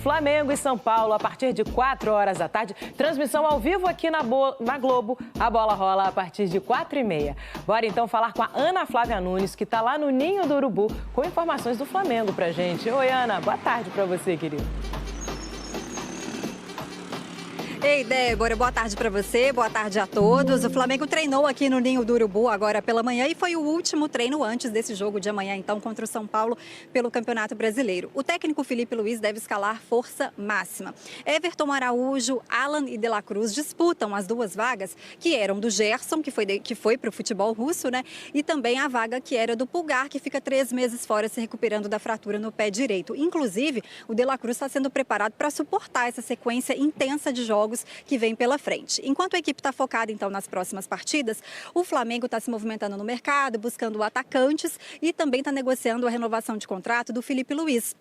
Flamengo e São Paulo, a partir de 4 horas da tarde. Transmissão ao vivo aqui na Globo. A bola rola a partir de 4h30. Bora então falar com a Ana Flávia Nunes, que está lá no Ninho do Urubu, com informações do Flamengo pra gente. Oi, Ana. Boa tarde pra você, querido. Ei, Débora, boa tarde para você, boa tarde a todos. O Flamengo treinou aqui no Ninho do Urubu agora pela manhã e foi o último treino antes desse jogo de amanhã, então, contra o São Paulo pelo Campeonato Brasileiro. O técnico Felipe Luiz deve escalar força máxima. Everton Araújo, Alan e De La Cruz disputam as duas vagas que eram do Gerson, que foi para o futebol russo, né? E também a vaga que era do Pulgar, que fica 3 meses fora se recuperando da fratura no pé direito. Inclusive, o De La Cruz está sendo preparado para suportar essa sequência intensa de jogos que vem pela frente. Enquanto a equipe está focada, então, nas próximas partidas, o Flamengo está se movimentando no mercado, buscando atacantes e também está negociando a renovação de contrato do Felipe Luiz.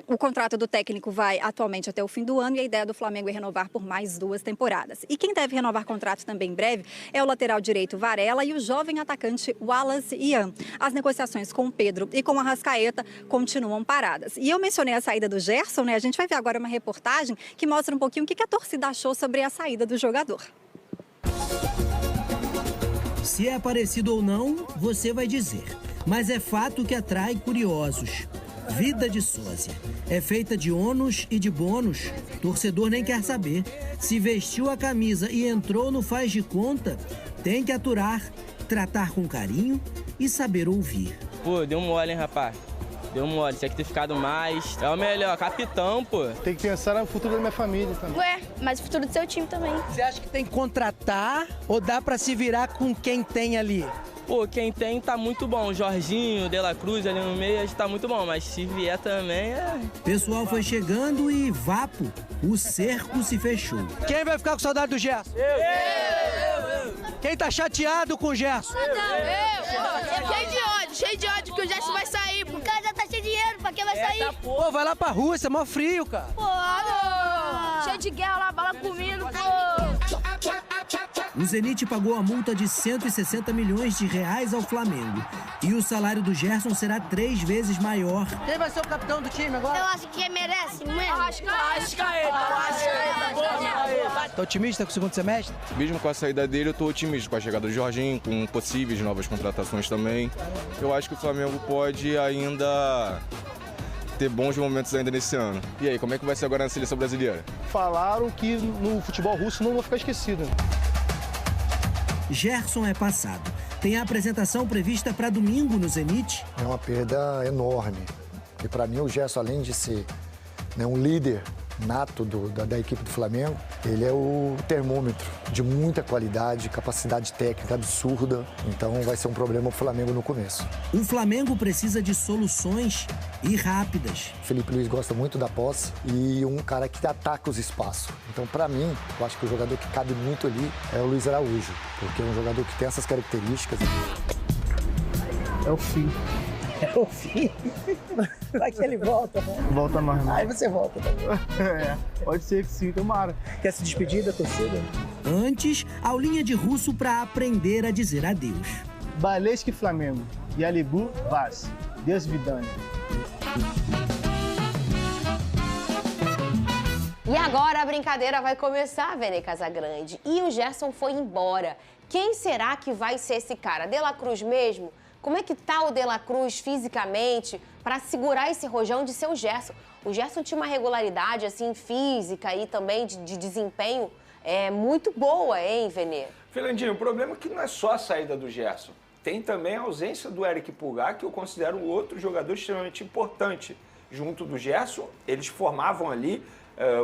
O contrato do técnico vai atualmente até o fim do ano e a ideia do Flamengo é renovar por mais 2 temporadas. E quem deve renovar contrato também em breve é o lateral direito Varela e o jovem atacante Wallace Ian. As negociações com o Pedro e com o Arrascaeta continuam paradas. E eu mencionei a saída do Gerson, né? A gente vai ver agora uma reportagem que mostra um pouquinho o que a torcida achou sobre a saída do jogador. Se é parecido ou não, você vai dizer. Mas é fato que atrai curiosos. Vida de sósia. É feita de ônus e de bônus. Torcedor nem quer saber. Se vestiu a camisa e entrou no faz de conta, tem que aturar, tratar com carinho e saber ouvir. Pô, deu mole, hein, rapaz? Deu mole, tinha que ter ficado mais. É o melhor, capitão, pô. Tem que pensar no futuro da minha família também. Ué, mas o futuro do seu time também. Você acha que tem que contratar ou dá pra se virar com quem tem ali? Pô, quem tem tá muito bom. Jorginho, De La Cruz ali no meio, tá muito bom. Mas se vier também é... Pessoal foi chegando e vapo. O cerco se fechou. Quem vai ficar com saudade do Gerson? Eu. Quem tá chateado com o Gerson? Eu. Cheio de ódio que o Gerson vai sair. O cara já tá cheio de dinheiro, pra quem vai sair? Pô, vai lá pra Rússia, mó frio, cara. Pô, não. Cheio de guerra lá, bala comendo, pô. O Zenit pagou a multa de 160 milhões de reais ao Flamengo. E o salário do Gerson será 3 vezes maior. Quem vai ser o capitão do time agora? Eu acho que quem merece mesmo. Arrascaeta. Tá otimista com o segundo semestre? Mesmo com a saída dele, eu tô otimista com a chegada do Jorginho, com possíveis novas contratações também. Eu acho que o Flamengo pode ainda ter bons momentos ainda nesse ano. E aí, como é que vai ser agora na seleção brasileira? Falaram que no futebol russo não vou ficar esquecido. Gerson é passado. Tem a apresentação prevista para domingo no Zenit. É uma perda enorme. Porque para mim o Gerson, além de ser um líder nato da equipe do Flamengo, ele é o termômetro de muita qualidade, capacidade técnica absurda. Então vai ser um problema pro Flamengo no começo. O Flamengo precisa de soluções e rápidas. Felipe Luiz gosta muito da posse e um cara que ataca os espaços. Então, para mim, eu acho que o jogador que cabe muito ali é o Luiz Araújo, porque é um jogador que tem essas características. É o fim. É o fim. Vai que ele volta, né? Volta normal. Aí você volta também. Pode ser que sim, tomara. Quer se despedir da torcida? Antes, aulinha de russo para aprender a dizer adeus. Baleski Flamengo. Yalibu Vaz. Deus vidane. E agora a brincadeira vai começar, Vene Casagrande. E o Gerson foi embora. Quem será que vai ser esse cara? De La Cruz mesmo? Como é que tá o De La Cruz fisicamente para segurar esse rojão de ser o Gerson? O Gerson tinha uma regularidade assim física e também de desempenho muito boa, hein, Vene? Fernandinho, o problema é que não é só a saída do Gerson. Tem também a ausência do Eric Pulgar, que eu considero um outro jogador extremamente importante. Junto do Gerson, eles formavam ali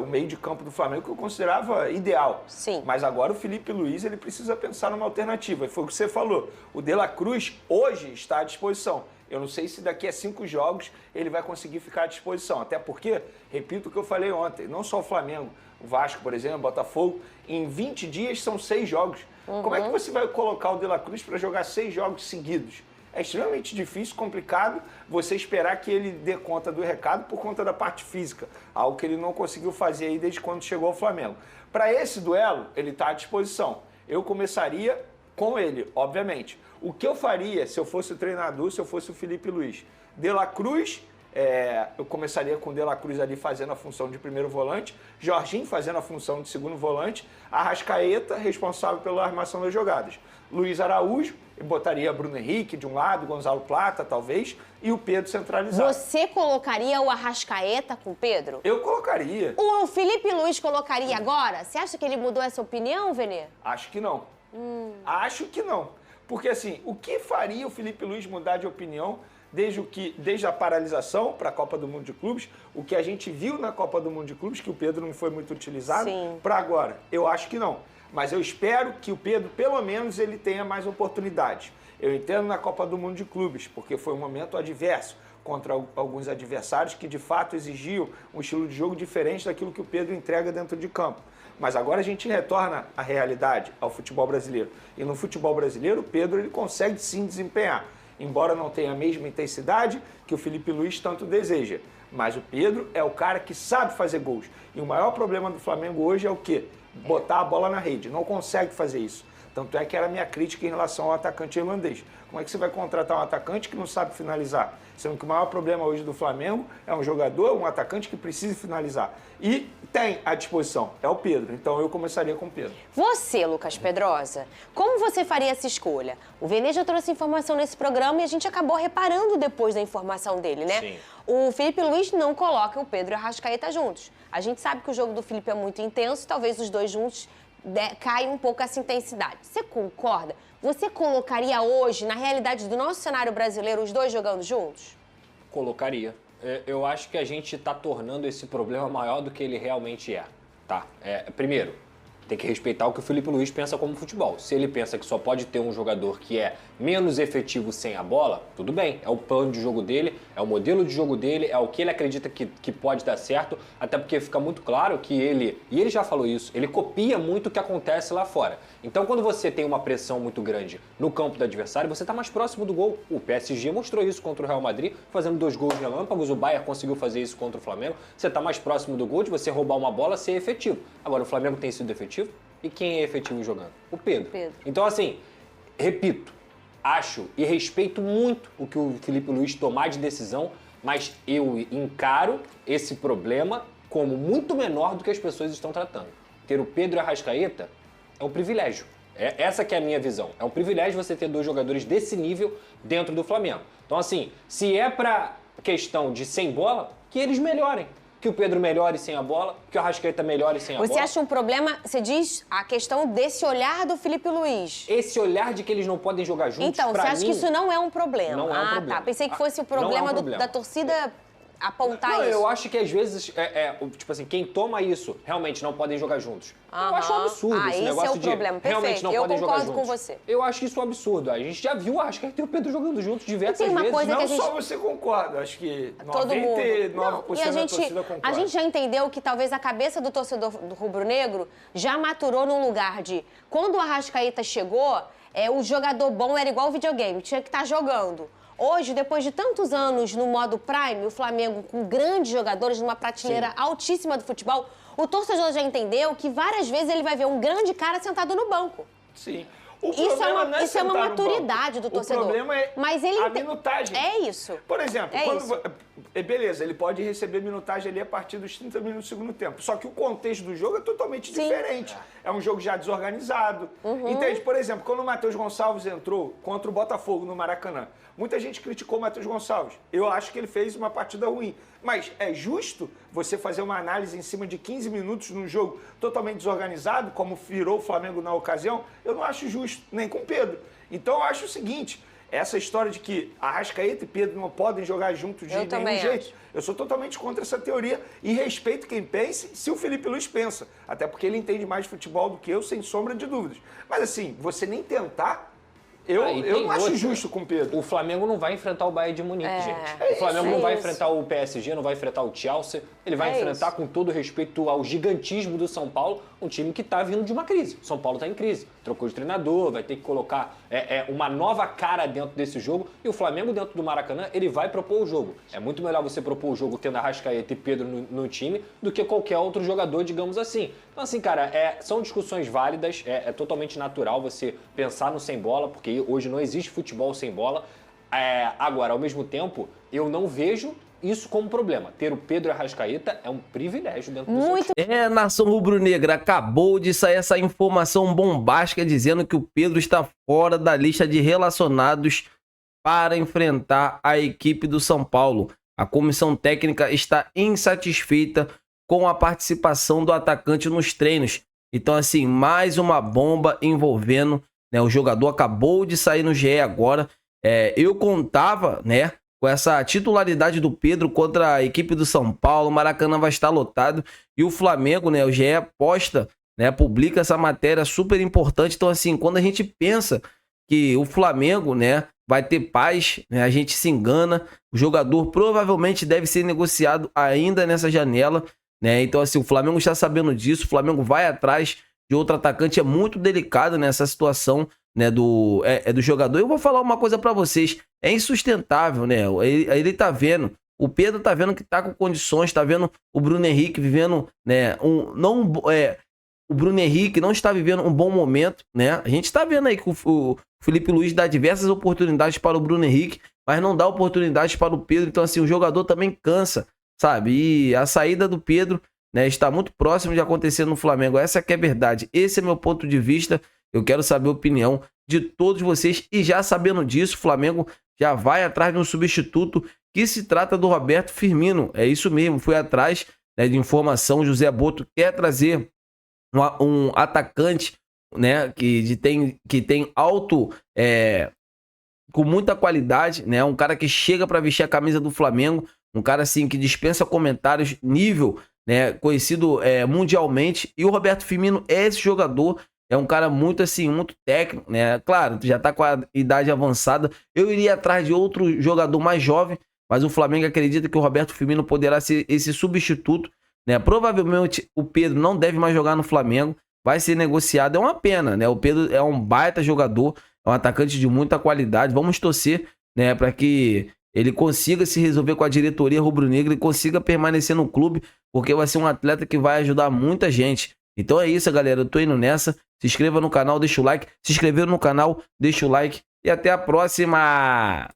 o meio de campo do Flamengo, que eu considerava ideal. Sim. Mas agora o Felipe Luiz ele precisa pensar numa alternativa. Foi o que você falou. O De La Cruz hoje está à disposição. Eu não sei se daqui a 5 jogos ele vai conseguir ficar à disposição. Até porque, repito o que eu falei ontem, não só o Flamengo, o Vasco, por exemplo, o Botafogo, em 20 dias são 6 jogos. Como é que você vai colocar o De La Cruz para jogar 6 jogos seguidos? É extremamente difícil, complicado você esperar que ele dê conta do recado por conta da parte física, algo que ele não conseguiu fazer aí desde quando chegou ao Flamengo. Para esse duelo, ele está à disposição. Eu começaria com ele, obviamente. O que eu faria se eu fosse o treinador, se eu fosse o Felipe Luiz? De La Cruz eu começaria com o De La Cruz ali fazendo a função de primeiro volante, Jorginho fazendo a função de segundo volante, Arrascaeta responsável pela armação das jogadas, Luiz Araújo, eu botaria Bruno Henrique de um lado, Gonzalo Plata talvez, e o Pedro centralizado. Você colocaria o Arrascaeta com o Pedro? Eu colocaria. O Felipe Luiz colocaria agora? Você acha que ele mudou essa opinião, Vene? Acho que não. Acho que não. Porque assim, o que faria o Felipe Luiz mudar de opinião desde a paralisação para a Copa do Mundo de Clubes, o que a gente viu na Copa do Mundo de Clubes, que o Pedro não foi muito utilizado, para agora? Eu acho que não. Mas eu espero que o Pedro, pelo menos, ele tenha mais oportunidades. Eu entendo na Copa do Mundo de Clubes, porque foi um momento adverso contra alguns adversários que, de fato, exigiam um estilo de jogo diferente daquilo que o Pedro entrega dentro de campo. Mas agora a gente retorna à realidade, ao futebol brasileiro. E no futebol brasileiro, o Pedro ele consegue sim desempenhar, embora não tenha a mesma intensidade que o Felipe Luiz tanto deseja. Mas o Pedro é o cara que sabe fazer gols. E o maior problema do Flamengo hoje é o quê? Botar a bola na rede. Não consegue fazer isso. Tanto é que era a minha crítica em relação ao atacante irlandês. Como é que você vai contratar um atacante que não sabe finalizar? Sendo que o maior problema hoje do Flamengo é um jogador, um atacante que precisa finalizar. E tem à disposição, é o Pedro. Então eu começaria com o Pedro. Você, Lucas Pedrosa, como você faria essa escolha? O Vene já trouxe informação nesse programa e a gente acabou reparando depois da informação dele, né? Sim. O Felipe Luiz não coloca o Pedro e a Arrascaeta juntos. A gente sabe que o jogo do Felipe é muito intenso, talvez os dois juntos cai um pouco essa intensidade. Você concorda? Você colocaria hoje, na realidade do nosso cenário brasileiro, os dois jogando juntos? Colocaria. Eu acho que a gente está tornando esse problema maior do que ele realmente é. Tá? Primeiro, tem que respeitar o que o Felipe Luiz pensa como futebol. Se ele pensa que só pode ter um jogador que é menos efetivo sem a bola, tudo bem. É o plano de jogo dele, é o modelo de jogo dele, é o que ele acredita que pode dar certo, até porque fica muito claro que ele já falou isso, ele copia muito o que acontece lá fora. Então, quando você tem uma pressão muito grande no campo do adversário, você está mais próximo do gol. O PSG mostrou isso contra o Real Madrid, fazendo 2 gols relâmpagos, o Bayern conseguiu fazer isso contra o Flamengo. Você está mais próximo do gol, de você roubar uma bola, ser efetivo. Agora, o Flamengo tem sido efetivo? E quem é efetivo jogando? O Pedro. Então, assim, repito, acho e respeito muito o que o Felipe Luiz tomar de decisão, mas eu encaro esse problema como muito menor do que as pessoas estão tratando. Ter o Pedro e a Arrascaeta é um privilégio. Essa que é a minha visão. É um privilégio você ter 2 jogadores desse nível dentro do Flamengo. Então, assim, se é pra questão de sem bola, que eles melhorem. Que o Pedro melhore sem a bola, que o Arrascaeta melhore sem a bola. Você acha um problema, você diz, a questão desse olhar do Felipe Luiz? Esse olhar de que eles não podem jogar juntos, então, pra você acha mim, que isso não é um problema? Não é um problema. Tá. Pensei que fosse o problema, da torcida apontar não, isso. Eu acho que às vezes, tipo assim, quem toma isso realmente não podem jogar juntos. Eu acho um absurdo esse negócio de realmente não podem jogar juntos. Eu concordo com você. Eu acho isso um absurdo. A gente já viu o Arrascaeta e o Pedro jogando juntos diversas vezes. Não só você concorda, acho que 99% da torcida concorda. A gente já entendeu que talvez a cabeça do torcedor do rubro-negro já maturou num lugar de... Quando o Arrascaeta chegou, o jogador bom era igual o videogame, tinha que estar jogando. Hoje, depois de tantos anos no modo Prime, o Flamengo com grandes jogadores numa prateleira altíssima do futebol, o torcedor já entendeu que várias vezes ele vai ver um grande cara sentado no banco. Sim. Isso é uma maturidade do torcedor. O problema é a minutagem. É isso. Por exemplo, beleza, ele pode receber minutagem ali a partir dos 30 minutos do segundo tempo. Só que o contexto do jogo é totalmente diferente. É um jogo já desorganizado. Entende? Por exemplo, quando o Matheus Gonçalves entrou contra o Botafogo no Maracanã, muita gente criticou o Matheus Gonçalves. Eu acho que ele fez uma partida ruim. Mas é justo você fazer uma análise em cima de 15 minutos num jogo totalmente desorganizado, como virou o Flamengo na ocasião? Eu não acho justo, nem com o Pedro. Então eu acho o seguinte, essa história de que Arrascaeta e Pedro não podem jogar juntos de nenhum jeito, eu sou totalmente contra essa teoria e respeito quem pense se o Felipe Luiz pensa. Até porque ele entende mais de futebol do que eu, sem sombra de dúvidas. Mas assim, você nem tentar... Eu não acho justo com o Pedro. O Flamengo não vai enfrentar o Bayern de Munique, gente. O Flamengo não vai enfrentar o PSG, não vai enfrentar o Chelsea. Ele vai enfrentar, com todo respeito ao gigantismo do São Paulo, um time que está vindo de uma crise. São Paulo está em crise. Trocou de treinador, vai ter que colocar uma nova cara dentro desse jogo. E o Flamengo, dentro do Maracanã, ele vai propor o jogo. É muito melhor você propor o jogo tendo Arrascaeta e Pedro no time do que qualquer outro jogador, digamos assim. Então, assim, cara, são discussões válidas. É totalmente natural você pensar no sem bola, porque hoje não existe futebol sem bola. Agora, ao mesmo tempo, eu não vejo isso como problema. Ter o Pedro Arrascaeta é um privilégio dentro do seu time. Nação rubro-negra, acabou de sair essa informação bombástica dizendo que o Pedro está fora da lista de relacionados para enfrentar a equipe do São Paulo. A comissão técnica está insatisfeita com a participação do atacante nos treinos. Então, assim, mais uma bomba envolvendo, né, o jogador. Acabou de sair no GE agora. Eu contava, né, com essa titularidade do Pedro contra a equipe do São Paulo. O Maracanã vai estar lotado. E o Flamengo, né, o GE posta, né, publica essa matéria super importante. Então, assim, quando a gente pensa que o Flamengo, né, vai ter paz, né, a gente se engana. O jogador provavelmente deve ser negociado ainda nessa janela, né? Então, assim, o Flamengo está sabendo disso. O Flamengo vai atrás de outro atacante. É muito delicado nessa situação, né, do jogador. Eu vou falar uma coisa para vocês. É insustentável, né? Ele tá vendo. O Pedro tá vendo que tá com condições, tá vendo o Bruno Henrique vivendo, né, o Bruno Henrique não está vivendo um bom momento, né? A gente está vendo aí que o Felipe Luiz dá diversas oportunidades para o Bruno Henrique, mas não dá oportunidades para o Pedro. Então, assim, o jogador também cansa, sabe? E a saída do Pedro, né, está muito próximo de acontecer no Flamengo. Essa que é a verdade. Esse é meu ponto de vista. Eu quero saber a opinião de todos vocês. E já sabendo disso, o Flamengo já vai atrás de um substituto, que se trata do Roberto Firmino. É isso mesmo, foi atrás, né, de informação. O José Boto quer trazer um atacante, né, que tem alto, com muita qualidade, né, um cara que chega para vestir a camisa do Flamengo, um cara assim que dispensa comentários, nível, né, conhecido mundialmente. E o Roberto Firmino é esse jogador, é um cara muito assim, muito técnico, né? Claro, já tá com a idade avançada. Eu iria atrás de outro jogador mais jovem, mas o Flamengo acredita que o Roberto Firmino poderá ser esse substituto, né? Provavelmente o Pedro não deve mais jogar no Flamengo, vai ser negociado. É uma pena, né? O Pedro é um baita jogador, é um atacante de muita qualidade. Vamos torcer, né, para que ele consiga se resolver com a diretoria rubro-negra e consiga permanecer no clube, porque vai ser um atleta que vai ajudar muita gente. Então é isso, galera. Eu tô indo nessa. Se inscreva no canal, deixa o like. Se inscreveram no canal, deixa o like. E até a próxima!